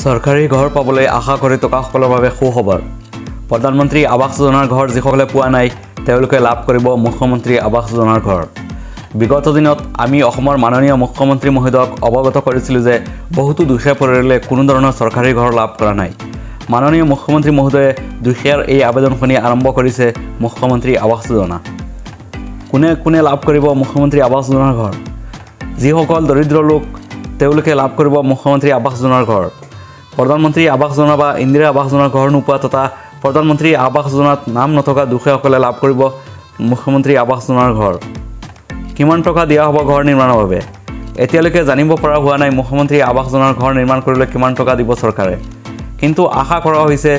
চৰকাৰী ঘৰ পাবলৈ আশা কৰি টকাসকলৰ বাবে সুখবৰ। প্ৰধানমন্ত্ৰী আৱাস যোজনাৰ ঘৰ যিসকলে পোৱা নাই তেওঁলোকে লাভ কৰিব মুখ্যমন্ত্ৰী আৱাস যোজনাৰ ঘৰ। বিগত দিনত আমি অসমৰ মাননীয় মুখ্যমন্ত্ৰী মহোদয়ক অৱগত কৰিছিলোঁ যে বহুতো দুখীয়া পৰিয়ালে কোনো ধৰণৰ চৰকাৰী ঘৰ লাভ কৰা নাই। মাননীয় মুখ্যমন্ত্ৰী মহোদয়ে দুখীয়াৰ এই আবেদন শুনি আৰম্ভ কৰিছে মুখ্যমন্ত্ৰী আৱাস যোজনা। কোনে কোনে লাভ কৰিব মুখ্যমন্ত্ৰী আৱাস যোজনাৰ ঘৰ? যিসকল দৰিদ্ৰ লোক তেওঁলোকে লাভ কৰিব মুখ্যমন্ত্ৰী আৱাস যোজনাৰ ঘৰ। প্ৰধানমন্ত্ৰী আৱাস যোজনা বা ইন্দিৰা আৱাস যোজনাৰ ঘৰ নোপোৱা তথা প্ৰধানমন্ত্ৰী আৱাস যোজনাত নাম নথকা দুখীয়াসকলে লাভ কৰিব মুখ্যমন্ত্ৰী আৱাস যোজনাৰ ঘৰ। কিমান টকা দিয়া হ'ব ঘৰ নিৰ্মাণৰ বাবে? এতিয়ালৈকে জানিব পৰা হোৱা নাই মুখ্যমন্ত্ৰী আৱাস যোজনাৰ ঘৰ নিৰ্মাণ কৰিলে কিমান টকা দিব চৰকাৰে। কিন্তু আশা কৰা হৈছে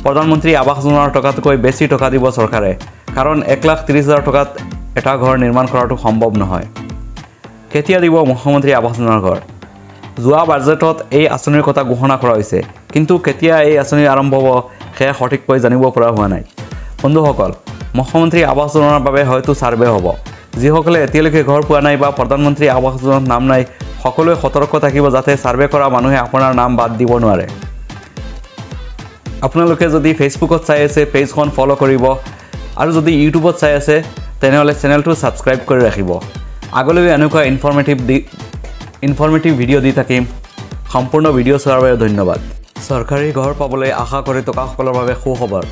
প্ৰধানমন্ত্ৰী আৱাস যোজনাৰ টকাতকৈ বেছি টকা দিব চৰকাৰে, কাৰণ 1,30,000 টকাত এটা ঘৰ নিৰ্মাণ কৰাটো সম্ভৱ নহয়। কেতিয়া দিব মুখ্যমন্ত্ৰী আৱাস যোজনাৰ ঘৰ? যোৱা বাজেটত এই আঁচনিৰ কথা ঘোষণা কৰা হৈছে, কিন্তু কেতিয়া এই আঁচনি আৰম্ভ হ'ব সেয়া সঠিককৈ জানিব পৰা হোৱা নাই। বন্ধুসকল, মুখ্যমন্ত্ৰী আৱাস যোজনাৰ বাবে হয়তো ছাৰ্ভে হ'ব। যিসকলে এতিয়ালৈকে ঘৰ পোৱা নাই বা প্ৰধানমন্ত্ৰী আৱাস যোজনাত নাম নাই সকলোৱে সতৰ্ক থাকিব যাতে ছাৰ্ভে কৰা মানুহে আপোনাৰ নাম বাদ দিব নোৱাৰে। আপোনালোকে যদি ফেচবুকত চাই আছে পেজখন ফ'ল' কৰিব আৰু যদি ইউটিউবত চাই আছে তেনেহ'লে চেনেলটো ছাবস্ক্ৰাইব কৰি ৰাখিব। আগলৈ এনেকুৱা ইনফৰ্মেটিভ ভিডিঅ' দি থাকিম। সম্পূৰ্ণ ভিডিঅ' চোৱাৰ বাবে ধন্যবাদ। চৰকাৰী ঘৰ পাবলৈ আশা কৰি টকাসকলৰ বাবে সুখবৰ।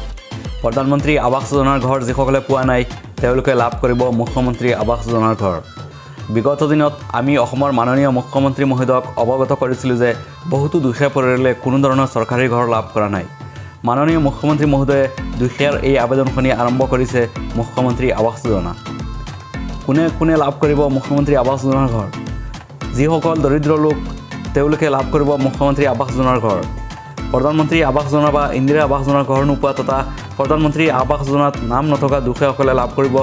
প্ৰধানমন্ত্ৰী আৱাস যোজনাৰ ঘৰ যিসকলে পোৱা নাই তেওঁলোকে লাভ কৰিব মুখ্যমন্ত্ৰী আৱাস যোজনাৰ ঘৰ। বিগত দিনত আমি অসমৰ মাননীয় মুখ্যমন্ত্ৰী মহোদয়ক অৱগত কৰিছিলোঁ যে বহুতো দুখীয়া পৰিয়ালে কোনো ধৰণৰ চৰকাৰী ঘৰ লাভ কৰা নাই। মাননীয় মুখ্যমন্ত্ৰী মহোদয়ে দুখীয়াৰ এই আবেদন শুনি আৰম্ভ কৰিছে মুখ্যমন্ত্ৰী আৱাস যোজনা। কোনে কোনে লাভ কৰিব মুখ্যমন্ত্ৰী আৱাস যোজনাৰ ঘৰ? যিসকল দৰিদ্ৰ লোক তেওঁলোকে লাভ কৰিব মুখ্যমন্ত্ৰী আৱাস যোজনাৰ ঘৰ। প্ৰধানমন্ত্ৰী আৱাস যোজনা বা ইন্দিৰা আৱাস যোজনাৰ ঘৰ নোপোৱা তথা প্ৰধানমন্ত্ৰী আৱাস যোজনাত নাম নথকা দুখীয়াসকলে লাভ কৰিব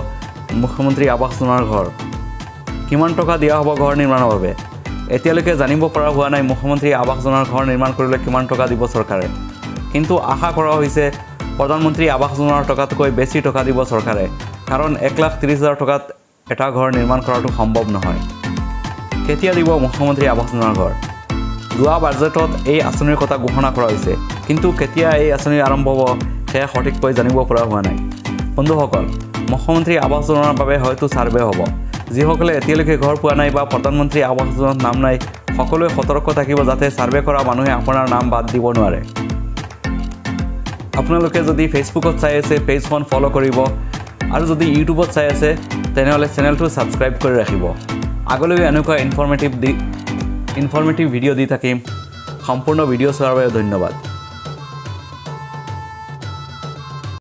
মুখ্যমন্ত্ৰী আৱাস যোজনাৰ ঘৰ। কিমান টকা দিয়া হ'ব ঘৰ নিৰ্মাণৰ বাবে? এতিয়ালৈকে জানিব পৰা হোৱা নাই মুখ্যমন্ত্ৰী আৱাস যোজনাৰ ঘৰ নিৰ্মাণ কৰিলে কিমান টকা দিব চৰকাৰে। কিন্তু আশা কৰা হৈছে প্ৰধানমন্ত্ৰী আৱাস যোজনাৰ টকাতকৈ বেছি টকা দিব চৰকাৰে, কাৰণ 1,30,000 টকাত এটা ঘৰ নিৰ্মাণ কৰাটো সম্ভৱ নহয়। কেতিয়া দিব মুখ্যমন্ত্ৰী আৱাস যোজনাৰ ঘৰ? যোৱা বাজেটত এই আঁচনিৰ কথা ঘোষণা কৰা হৈছে, কিন্তু কেতিয়া এই আঁচনি আৰম্ভ হ'ব সেয়া সঠিককৈ জানিব পৰা হোৱা নাই। বন্ধুসকল, মুখ্যমন্ত্ৰী আৱাস যোজনাৰ বাবে হয়তো ছাৰ্ভে হ'ব। যিসকলে এতিয়ালৈকে ঘৰ পোৱা নাই বা প্ৰধানমন্ত্ৰী আৱাস যোজনাত নাম নাই সকলোৱে সতৰ্ক থাকিব যাতে ছাৰ্ভে কৰা মানুহে আপোনাৰ নাম বাদ দিব নোৱাৰে। আপোনালোকে যদি ফেচবুকত চাই আছে পেজখন ফ'ল' কৰিব আৰু যদি ইউটিউবত চাই আছে তেনেহ'লে চেনেলটো ছাবস্ক্ৰাইব কৰি ৰাখিব। আগলৈ এনেকুৱা ইনফৰ্মেটিভ ভিডিঅ' দি থাকিম। সম্পূৰ্ণ ভিডিঅ' চোৱাৰ বাবে ধন্যবাদ।